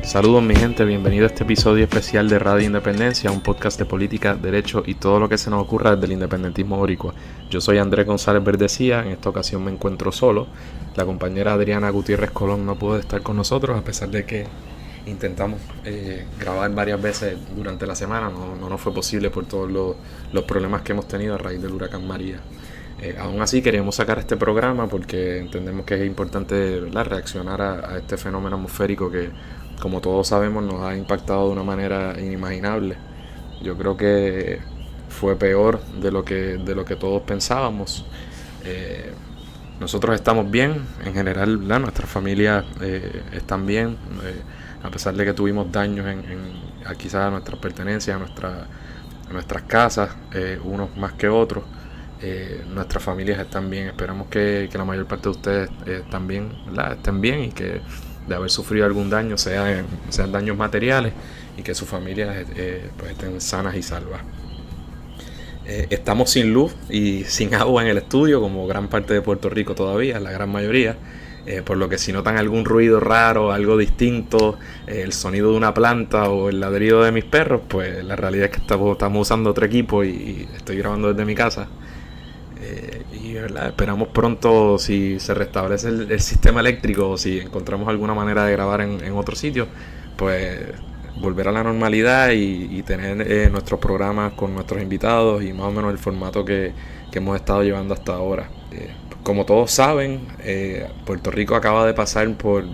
Saludos mi gente, bienvenido a este episodio especial de Radio Independencia, un podcast de política, derecho y todo lo que se nos ocurra desde el independentismo boricua. Yo soy Andrés González Verdecía, en esta ocasión me encuentro solo. La compañera Adriana Gutiérrez Colón no pudo estar con nosotros a pesar de que intentamos grabar varias veces durante la semana. No nos fue posible por todos los problemas que hemos tenido a raíz del huracán María. Aún así queríamos sacar este programa porque entendemos que es importante, ¿verdad?, reaccionar a este fenómeno atmosférico que, como todos sabemos, nos ha impactado de una manera inimaginable. Yo creo que fue peor de lo que todos pensábamos. Nosotros estamos bien, en general, ¿verdad? Nuestras familias están bien, a pesar de que tuvimos daños quizás a nuestras pertenencias, a nuestras casas, unos más que otros. Nuestras familias están bien. Esperamos que la mayor parte de ustedes también, ¿verdad?, estén bien y que de haber sufrido algún daño sean daños materiales y que sus familias pues estén sanas y salvas. Estamos sin luz y sin agua en el estudio, como gran parte de Puerto Rico todavía, la gran mayoría, por lo que si notan algún ruido raro, algo distinto, el sonido de una planta o el ladrido de mis perros, pues la realidad es que estamos usando otro equipo y estoy grabando desde mi casa. Y ¿verdad?, esperamos pronto, si se restablece el sistema eléctrico o si encontramos alguna manera de grabar en otro sitio, pues volver a la normalidad y tener nuestros programas con nuestros invitados y más o menos el formato que hemos estado llevando hasta ahora. Como todos saben, Puerto Rico acaba de pasar por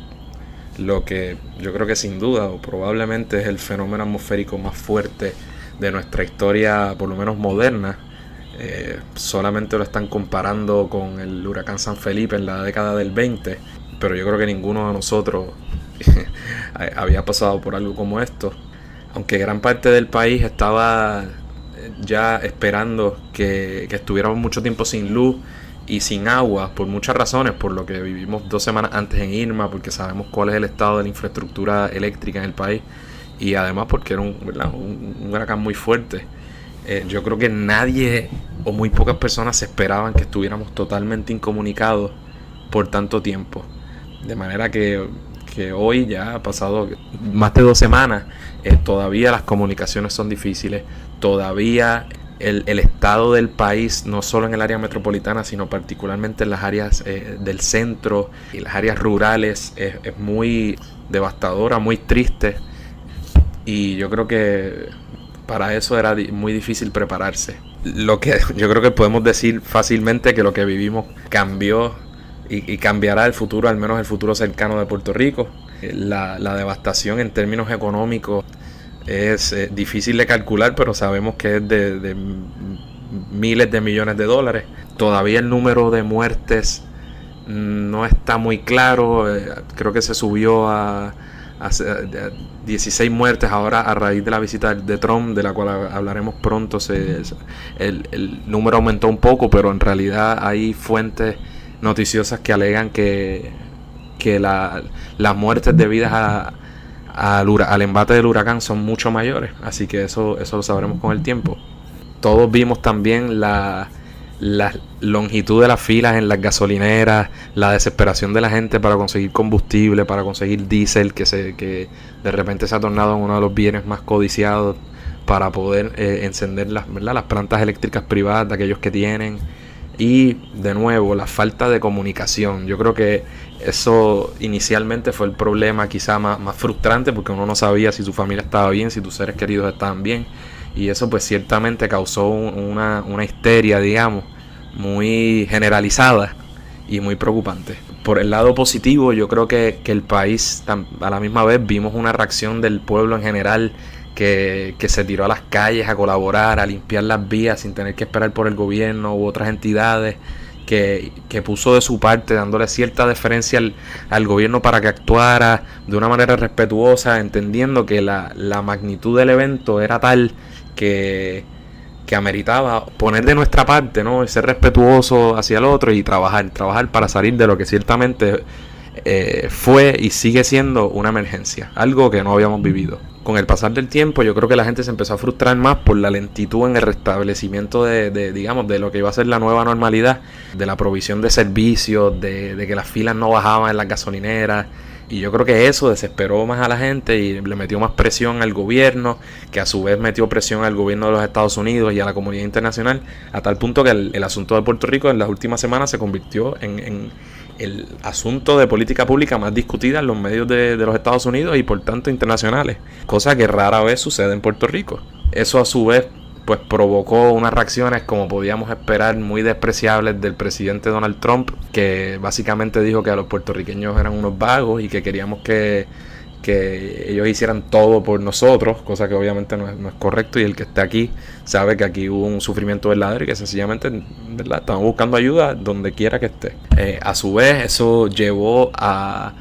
lo que yo creo que sin duda o probablemente es el fenómeno atmosférico más fuerte de nuestra historia, por lo menos moderna. Solamente lo están comparando con el huracán San Felipe en la década del 20, pero yo creo que ninguno de nosotros había pasado por algo como esto, aunque gran parte del país estaba ya esperando que estuviéramos mucho tiempo sin luz y sin agua por muchas razones, por lo que vivimos 2 semanas antes en Irma, porque sabemos cuál es el estado de la infraestructura eléctrica en el país y además porque era un huracán muy fuerte. Yo creo que nadie o muy pocas personas se esperaban que estuviéramos totalmente incomunicados por tanto tiempo. De manera que hoy ya ha pasado más de 2 semanas, todavía las comunicaciones son difíciles, todavía el estado del país, no solo en el área metropolitana, sino particularmente en las áreas del centro y las áreas rurales, es muy devastadora, muy triste. Y yo creo que para eso era muy difícil prepararse. Lo que yo creo que podemos decir fácilmente que lo que vivimos cambió y cambiará el futuro, al menos el futuro cercano de Puerto Rico. La devastación en términos económicos es difícil de calcular, pero sabemos que es de miles de millones de dólares. Todavía el número de muertes no está muy claro. Creo que se subió a 16 muertes ahora a raíz de la visita de Trump, de la cual hablaremos pronto. El número aumentó un poco, pero en realidad hay fuentes noticiosas que alegan que las muertes debidas al embate del huracán son mucho mayores, así que eso lo sabremos con el tiempo. Todos vimos también la longitud de las filas en las gasolineras, la desesperación de la gente para conseguir combustible, para conseguir diésel, que de repente se ha tornado en uno de los bienes más codiciados para poder encender las plantas eléctricas privadas de aquellos que tienen. Y de nuevo, la falta de comunicación. Yo creo que eso inicialmente fue el problema quizá más frustrante, porque uno no sabía si su familia estaba bien, si tus seres queridos estaban bien. Y eso pues ciertamente causó una histeria, digamos, muy generalizada y muy preocupante. Por el lado positivo, yo creo que el país, a la misma vez, vimos una reacción del pueblo en general que se tiró a las calles a colaborar, a limpiar las vías sin tener que esperar por el gobierno u otras entidades, que puso de su parte, dándole cierta deferencia al gobierno para que actuara de una manera respetuosa, entendiendo que la magnitud del evento era tal que ameritaba poner de nuestra parte, ¿no?, ser respetuoso hacia el otro y trabajar para salir de lo que ciertamente fue y sigue siendo una emergencia, algo que no habíamos vivido. Con el pasar del tiempo, yo creo que la gente se empezó a frustrar más por la lentitud en el restablecimiento de lo que iba a ser la nueva normalidad, de la provisión de servicios, de que las filas no bajaban en las gasolineras, Y yo creo que eso desesperó más a la gente y le metió más presión al gobierno, que a su vez metió presión al gobierno de los Estados Unidos y a la comunidad internacional, a tal punto que el asunto de Puerto Rico en las últimas semanas se convirtió en el asunto de política pública más discutida en los medios de los Estados Unidos y por tanto internacionales, cosa que rara vez sucede en Puerto Rico. Eso a su vez pues provocó unas reacciones, como podíamos esperar, muy despreciables del presidente Donald Trump, que básicamente dijo que a los puertorriqueños eran unos vagos y que queríamos que ellos hicieran todo por nosotros, cosa que obviamente no es correcto, y el que esté aquí sabe que aquí hubo un sufrimiento verdadero y que sencillamente, ¿verdad?, estamos buscando ayuda donde quiera que esté. A su vez eso llevó a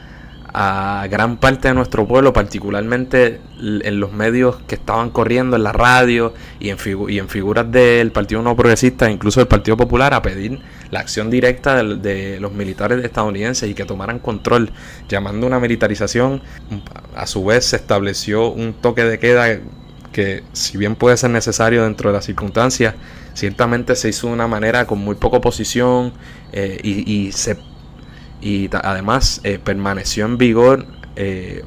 gran parte de nuestro pueblo, particularmente en los medios que estaban corriendo en la radio y en figuras del Partido No Progresista, incluso del Partido Popular, a pedir la acción directa de los militares estadounidenses y que tomaran control, llamando a una militarización. A su vez se estableció un toque de queda que, si bien puede ser necesario dentro de las circunstancias, ciertamente se hizo de una manera con muy poca oposición, y además permaneció en vigor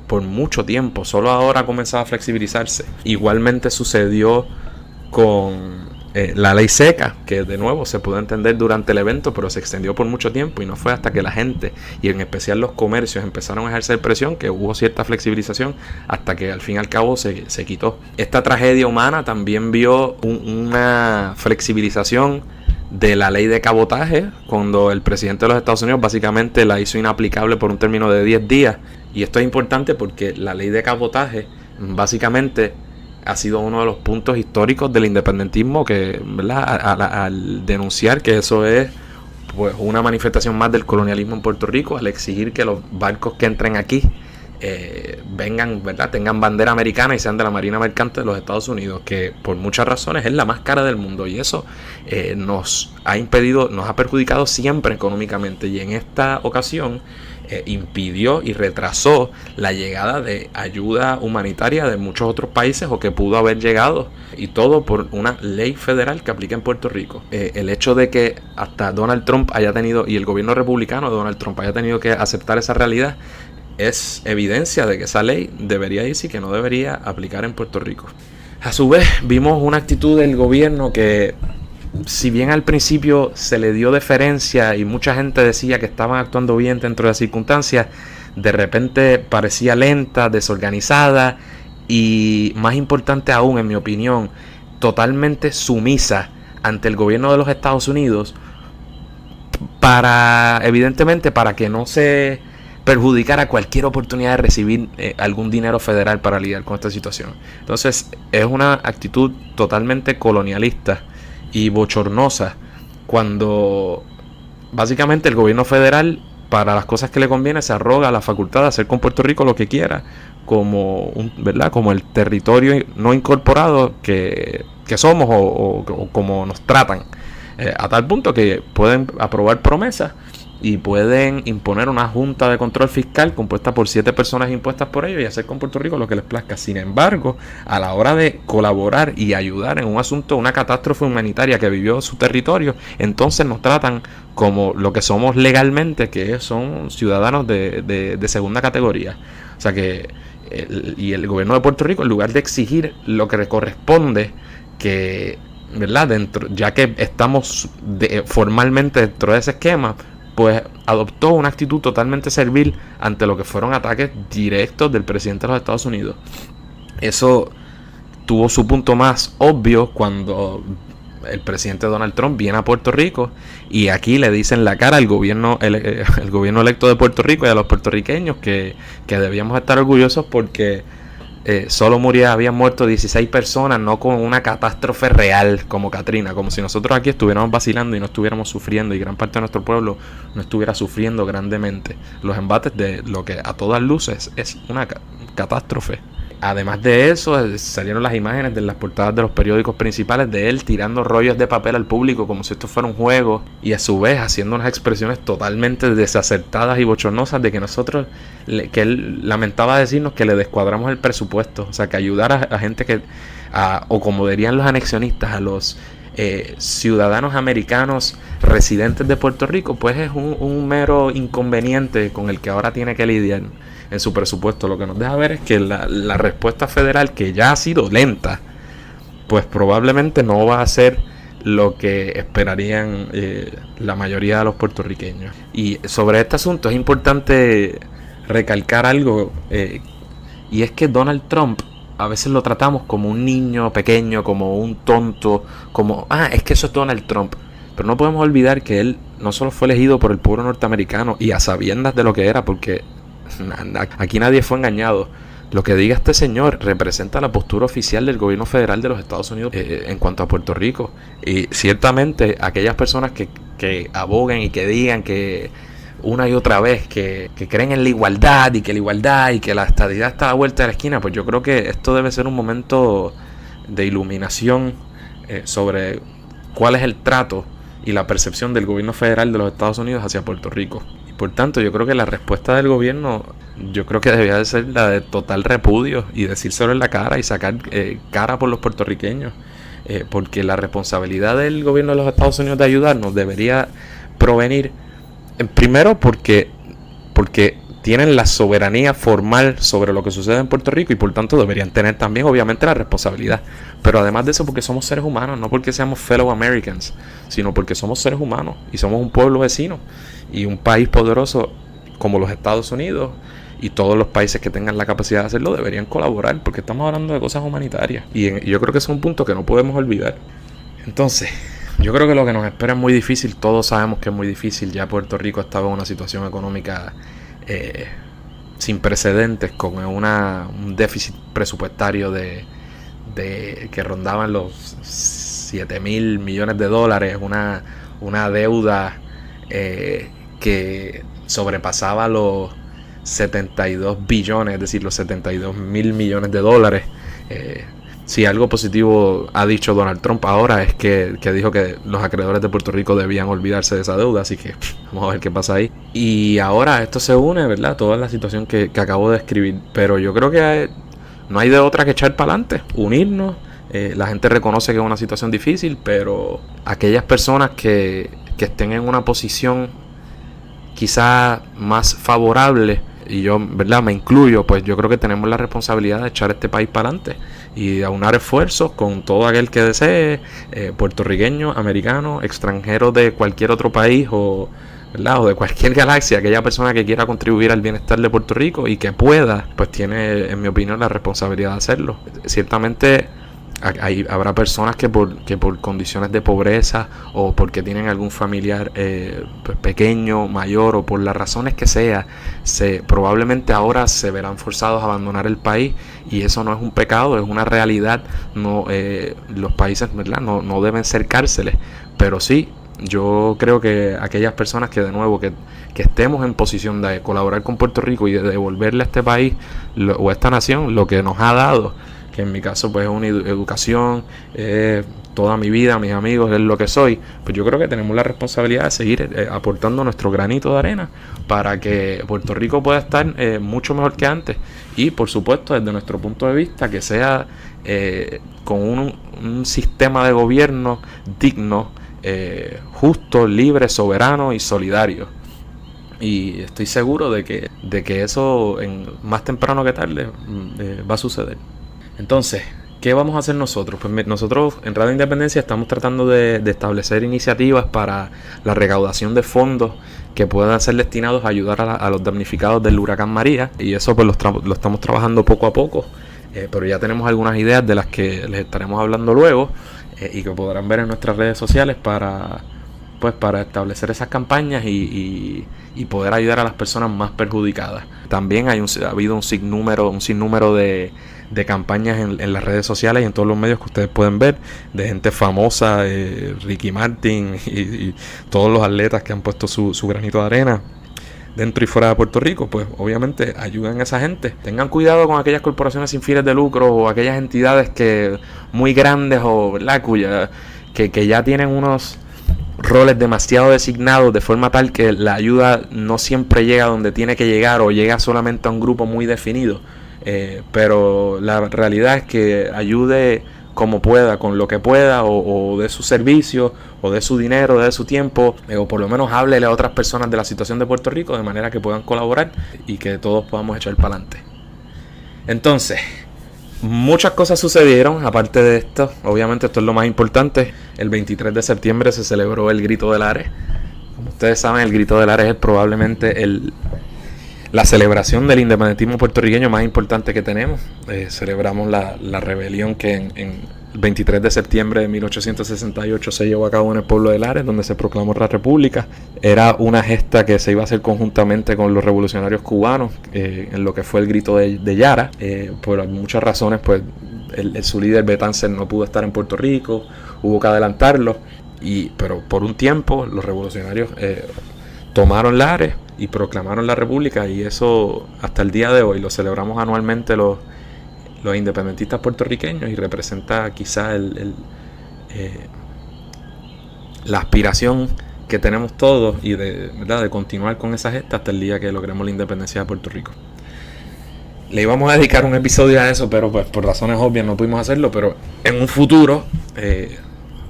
por mucho tiempo. Solo ahora ha comenzado a flexibilizarse. Igualmente sucedió con la ley seca, que de nuevo se pudo entender durante el evento, pero se extendió por mucho tiempo, y no fue hasta que la gente, y en especial los comercios, empezaron a ejercer presión, que hubo cierta flexibilización, hasta que al fin y al cabo se quitó. Esta tragedia humana también vio una flexibilización de la ley de cabotaje, cuando el presidente de los Estados Unidos básicamente la hizo inaplicable por un término de 10 días. Y esto es importante porque la ley de cabotaje básicamente ha sido uno de los puntos históricos del independentismo, que, ¿verdad?, al denunciar que eso es pues una manifestación más del colonialismo en Puerto Rico, al exigir que los barcos que entren aquí vengan, ¿verdad?, tengan bandera americana y sean de la Marina Mercante de los Estados Unidos, que por muchas razones es la más cara del mundo, y eso nos ha perjudicado siempre económicamente, y en esta ocasión impidió y retrasó la llegada de ayuda humanitaria de muchos otros países, o que pudo haber llegado, y todo por una ley federal que aplica en Puerto Rico. El hecho de que hasta Donald Trump haya tenido, y el gobierno republicano de Donald Trump haya tenido que aceptar esa realidad, es evidencia de que esa ley debería irse y que no debería aplicar en Puerto Rico. A su vez, vimos una actitud del gobierno que, si bien al principio se le dio deferencia y mucha gente decía que estaban actuando bien dentro de las circunstancias, de repente parecía lenta, desorganizada y, más importante aún, en mi opinión, totalmente sumisa ante el gobierno de los Estados Unidos, evidentemente para que no se perjudicar a cualquier oportunidad de recibir algún dinero federal para lidiar con esta situación. Entonces es una actitud totalmente colonialista y bochornosa, cuando básicamente el gobierno federal, para las cosas que le conviene, se arroga la facultad de hacer con Puerto Rico lo que quiera, ¿verdad?, como el territorio no incorporado que somos, o como nos tratan, a tal punto que pueden aprobar promesas y pueden imponer una junta de control fiscal compuesta por 7 personas impuestas por ellos y hacer con Puerto Rico lo que les plazca. Sin embargo, a la hora de colaborar y ayudar en un asunto, una catástrofe humanitaria que vivió su territorio, entonces nos tratan como lo que somos legalmente, que son ciudadanos de segunda categoría. O sea que el gobierno de Puerto Rico, en lugar de exigir lo que le corresponde, que, ¿verdad?, ya que estamos formalmente dentro de ese esquema, pues adoptó una actitud totalmente servil ante lo que fueron ataques directos del presidente de los Estados Unidos. Eso tuvo su punto más obvio cuando el presidente Donald Trump viene a Puerto Rico y aquí le dicen la cara al gobierno, el gobierno electo de Puerto Rico y a los puertorriqueños que debíamos estar orgullosos porque solo habían muerto 16 personas, no con una catástrofe real como Katrina, como si nosotros aquí estuviéramos vacilando y no estuviéramos sufriendo, y gran parte de nuestro pueblo no estuviera sufriendo grandemente los embates de lo que a todas luces es una catástrofe. Además de eso, salieron las imágenes de las portadas de los periódicos principales de él tirando rollos de papel al público como si esto fuera un juego, y a su vez haciendo unas expresiones totalmente desacertadas y bochornosas de que nosotros, que él lamentaba decirnos que le descuadramos el presupuesto, o sea, que ayudar a gente que, o como dirían los anexionistas, a los ciudadanos americanos residentes de Puerto Rico, pues es un mero inconveniente con el que ahora tiene que lidiar en su presupuesto. Lo que nos deja ver es que la respuesta federal, que ya ha sido lenta, pues probablemente no va a ser lo que esperarían la mayoría de los puertorriqueños. Y sobre este asunto es importante recalcar algo, y es que Donald Trump a veces lo tratamos como un niño pequeño, como un tonto, como, es que eso es Donald Trump. Pero no podemos olvidar que él no solo fue elegido por el pueblo norteamericano y a sabiendas de lo que era, porque aquí nadie fue engañado. Lo que diga este señor representa la postura oficial del gobierno federal de los Estados Unidos en cuanto a Puerto Rico. Y ciertamente aquellas personas que aboguen y que digan que una y otra vez que creen en la igualdad y que la estadidad está a la vuelta de la esquina, pues yo creo que esto debe ser un momento de iluminación sobre cuál es el trato y la percepción del gobierno federal de los Estados Unidos hacia Puerto Rico. Y por tanto, yo creo que la respuesta del gobierno, yo creo que debía de ser la de total repudio y decírselo en la cara y sacar cara por los puertorriqueños, porque la responsabilidad del gobierno de los Estados Unidos de ayudarnos debería provenir primero porque tienen la soberanía formal sobre lo que sucede en Puerto Rico y por tanto deberían tener también obviamente la responsabilidad. Pero además de eso, porque somos seres humanos, no porque seamos fellow Americans, sino porque somos seres humanos y somos un pueblo vecino y un país poderoso como los Estados Unidos, y todos los países que tengan la capacidad de hacerlo deberían colaborar, porque estamos hablando de cosas humanitarias y yo creo que es un punto que no podemos olvidar. Entonces, yo creo que lo que nos espera es muy difícil. Todos sabemos que es muy difícil. Ya Puerto Rico estaba en una situación económica sin precedentes, con un déficit presupuestario de que rondaban los 7,000 millones de dólares, una deuda que sobrepasaba los 72 billones, es decir, los 72,000 millones de dólares. Si algo positivo ha dicho Donald Trump ahora es que dijo que los acreedores de Puerto Rico debían olvidarse de esa deuda, así que vamos a ver qué pasa ahí. Y ahora esto se une, ¿verdad? Toda la situación que acabo de escribir, pero yo creo que no hay de otra que echar para adelante, unirnos. La gente reconoce que es una situación difícil, pero aquellas personas que estén en una posición quizás más favorable, y yo, ¿verdad?, me incluyo, pues yo creo que tenemos la responsabilidad de echar este país para adelante y de aunar esfuerzos con todo aquel que desee, puertorriqueño, americano, extranjero de cualquier otro país ¿verdad?, o de cualquier galaxia. Aquella persona que quiera contribuir al bienestar de Puerto Rico y que pueda, pues tiene, en mi opinión, la responsabilidad de hacerlo. Ciertamente habrá personas que por condiciones de pobreza o porque tienen algún familiar pues pequeño, mayor, o por las razones que sea, probablemente ahora se verán forzados a abandonar el país, y eso no es un pecado, es una realidad. No, los países, ¿verdad?, no deben ser cárceles, pero sí, yo creo que aquellas personas que de nuevo que estemos en posición de colaborar con Puerto Rico y de devolverle a este país o a esta nación lo que nos ha dado, que en mi caso pues es una educación, toda mi vida, mis amigos, es lo que soy, pues yo creo que tenemos la responsabilidad de seguir aportando nuestro granito de arena para que Puerto Rico pueda estar mucho mejor que antes, y por supuesto desde nuestro punto de vista que sea con un sistema de gobierno digno, justo, libre, soberano y solidario. Y estoy seguro de que eso más temprano que tarde va a suceder. Entonces, ¿qué vamos a hacer nosotros? Pues nosotros en Radio Independencia estamos tratando de establecer iniciativas para la recaudación de fondos que puedan ser destinados a ayudar a los damnificados del huracán María, y eso pues lo estamos trabajando poco a poco, pero ya tenemos algunas ideas de las que les estaremos hablando luego, y que podrán ver en nuestras redes sociales para establecer esas campañas y poder ayudar a las personas más perjudicadas. También ha habido un sinnúmero de campañas en las redes sociales y en todos los medios que ustedes pueden ver, de gente famosa, Ricky Martin y todos los atletas que han puesto su granito de arena dentro y fuera de Puerto Rico. Pues obviamente ayuden a esa gente. Tengan cuidado con aquellas corporaciones sin fines de lucro o aquellas entidades que muy grandes o, ¿verdad?, que ya tienen unos roles demasiado designados, de forma tal que la ayuda no siempre llega donde tiene que llegar o llega solamente a un grupo muy definido. Pero la realidad es que ayude como pueda, con lo que pueda, o de su servicio, o de su dinero, de su tiempo, o por lo menos háblele a otras personas de la situación de Puerto Rico de manera que puedan colaborar y que todos podamos echar para adelante. Entonces, muchas cosas sucedieron aparte de esto. Obviamente esto es lo más importante. El 23 de septiembre se celebró el Grito de Lares. Como ustedes saben, el Grito de Lares es probablemente la celebración del independentismo puertorriqueño más importante que tenemos. Celebramos la rebelión que en el 23 de septiembre de 1868 se llevó a cabo en el pueblo de Lares, donde se proclamó la República. Era una gesta que se iba a hacer conjuntamente con los revolucionarios cubanos, en lo que fue el Grito de Yara. Por muchas razones, pues su líder Betancer no pudo estar en Puerto Rico, hubo que adelantarlo, pero por un tiempo los revolucionarios tomaron Lares y proclamaron la República, y eso hasta el día de hoy lo celebramos anualmente los independentistas puertorriqueños, y representa quizá la aspiración que tenemos todos y ¿verdad?, de continuar con esa gesta hasta el día que logremos la independencia de Puerto Rico. Le íbamos a dedicar un episodio a eso, pero pues por razones obvias no pudimos hacerlo, pero en un futuro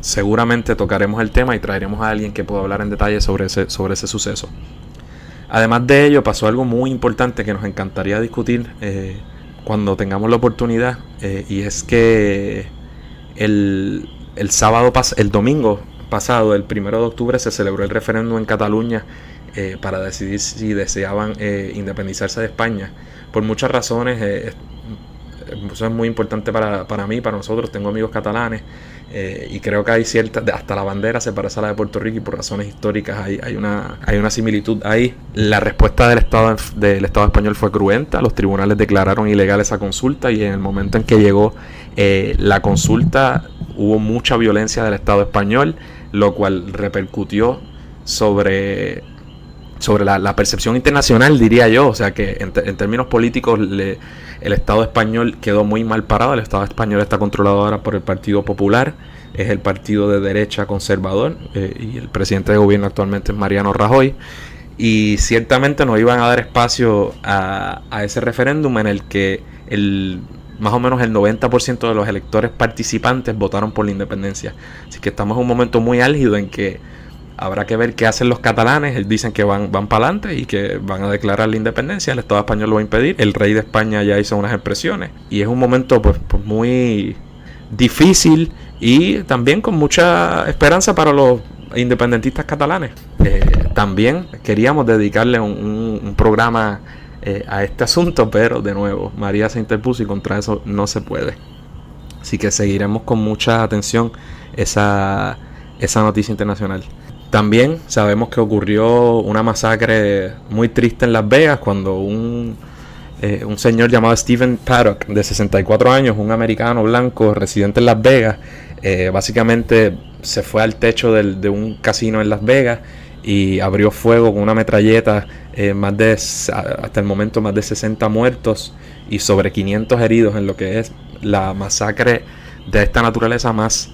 seguramente tocaremos el tema y traeremos a alguien que pueda hablar en detalle sobre ese suceso. Además de ello, pasó algo muy importante que nos encantaría discutir cuando tengamos la oportunidad, y es que el domingo pasado, el 1 de octubre, se celebró el referéndum en Cataluña para decidir si deseaban independizarse de España. Por muchas razones, eso es muy importante para mí, para nosotros. Tengo amigos catalanes, y creo que hay hasta la bandera se parece a la de Puerto Rico, y por razones históricas hay una similitud ahí. La respuesta del Estado español fue cruenta. Los tribunales declararon ilegal esa consulta, y en el momento en que llegó la consulta hubo mucha violencia del Estado español, lo cual repercutió sobre la percepción internacional, diría yo. O sea que en términos políticos el Estado español quedó muy mal parado. El Estado español está controlado ahora por el Partido Popular, es el partido de derecha conservador, y el presidente de gobierno actualmente es Mariano Rajoy, y ciertamente no iban a dar espacio a ese referéndum en el que más o menos el 90% de los electores participantes votaron por la independencia. Así que estamos en un momento muy álgido en que habrá que ver qué hacen los catalanes. Dicen que van para adelante y que van a declarar la independencia. El Estado español lo va a impedir. El rey de España ya hizo unas expresiones. Y es un momento pues muy difícil, y también con mucha esperanza para los independentistas catalanes. También queríamos dedicarle un programa a este asunto, pero de nuevo María se interpuso y contra eso no se puede. Así que seguiremos con mucha atención esa noticia internacional. También sabemos que ocurrió una masacre muy triste en Las Vegas cuando un señor llamado Stephen Paddock, de 64 años, un americano blanco residente en Las Vegas, básicamente se fue al techo de un casino en Las Vegas y abrió fuego con una metralleta. Hasta el momento más de 60 muertos y sobre 500 heridos, en lo que es la masacre de esta naturaleza más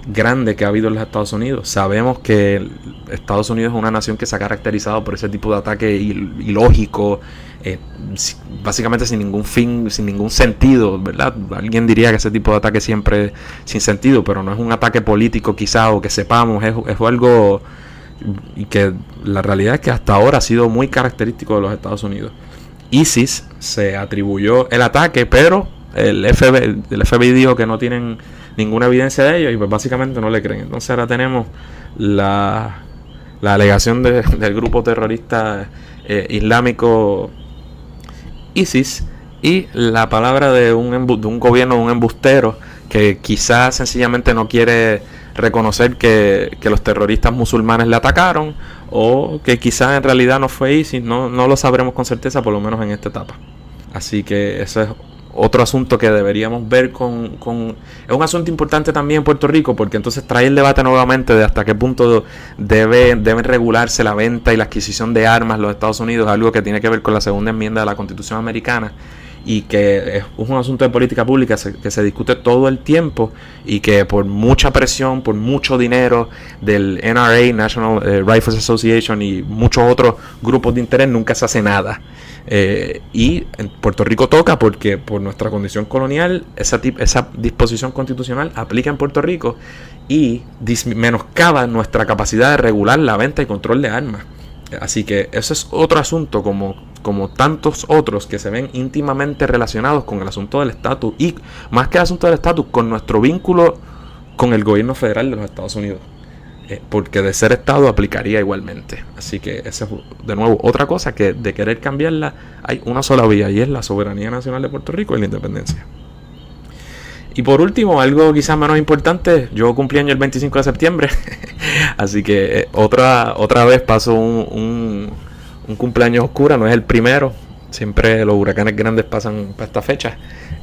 grande que ha habido en los Estados Unidos. Sabemos que Estados Unidos es una nación que se ha caracterizado por ese tipo de ataque ilógico, básicamente sin ningún fin, sin ningún sentido, ¿verdad? Alguien diría que ese tipo de ataque siempre es sin sentido, pero no es un ataque político quizá, o que sepamos, es algo, y que la realidad es que hasta ahora ha sido muy característico de los Estados Unidos. ISIS se atribuyó el ataque, pero el FBI dijo que no tienen ninguna evidencia de ello, y pues básicamente no le creen. Entonces ahora tenemos la alegación del grupo terrorista islámico ISIS, y la palabra de un gobierno, de un embustero que quizás sencillamente no quiere reconocer que los terroristas musulmanes le atacaron, o que quizás en realidad no fue ISIS. No lo sabremos con certeza, por lo menos en esta etapa. Así que eso es otro asunto que deberíamos ver es un asunto importante también en Puerto Rico, porque entonces trae el debate nuevamente de hasta qué punto deben regularse la venta y la adquisición de armas en los Estados Unidos, algo que tiene que ver con la segunda enmienda de la Constitución americana, y que es un asunto de política pública que se discute todo el tiempo y que por mucha presión, por mucho dinero del NRA, National Rifles Association, y muchos otros grupos de interés, nunca se hace nada. Y en Puerto Rico toca porque por nuestra condición colonial esa disposición constitucional aplica en Puerto Rico y menoscaba nuestra capacidad de regular la venta y control de armas. Así que ese es otro asunto como tantos otros que se ven íntimamente relacionados con el asunto del estatus, y más que el asunto del estatus, con nuestro vínculo con el gobierno federal de los Estados Unidos, porque de ser estado aplicaría igualmente. Así que esa es de nuevo otra cosa que de querer cambiarla hay una sola vía, y es la soberanía nacional de Puerto Rico y la independencia. Y por último, algo quizás menos importante, yo cumplí año el 25 de septiembre, así que otra vez paso un cumpleaños oscuro, no es el primero, siempre los huracanes grandes pasan para esta fecha.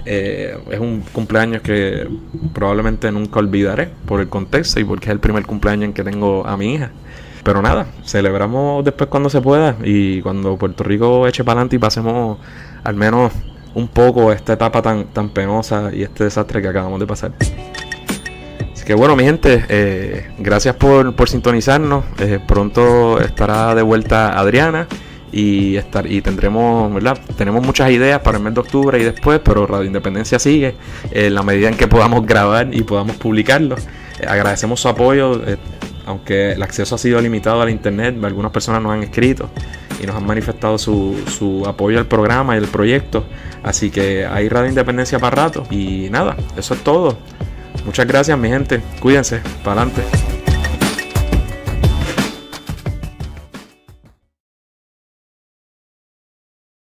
Es un cumpleaños que probablemente nunca olvidaré por el contexto y porque es el primer cumpleaños en que tengo a mi hija. Pero nada, celebramos después cuando se pueda, y cuando Puerto Rico eche para adelante y pasemos al menos un poco esta etapa tan penosa y este desastre que acabamos de pasar. Así que bueno, mi gente, gracias por sintonizarnos. Pronto estará de vuelta Adriana y tendremos, ¿verdad? Tenemos muchas ideas para el mes de octubre y después, pero Radio Independencia sigue en la medida en que podamos grabar y podamos publicarlo. Agradecemos su apoyo, aunque el acceso ha sido limitado al internet. Algunas personas nos han escrito y nos han manifestado su apoyo al programa y al proyecto. Así que hay Radio Independencia para rato. Y nada, eso es todo. Muchas gracias, mi gente. Cuídense. Para adelante.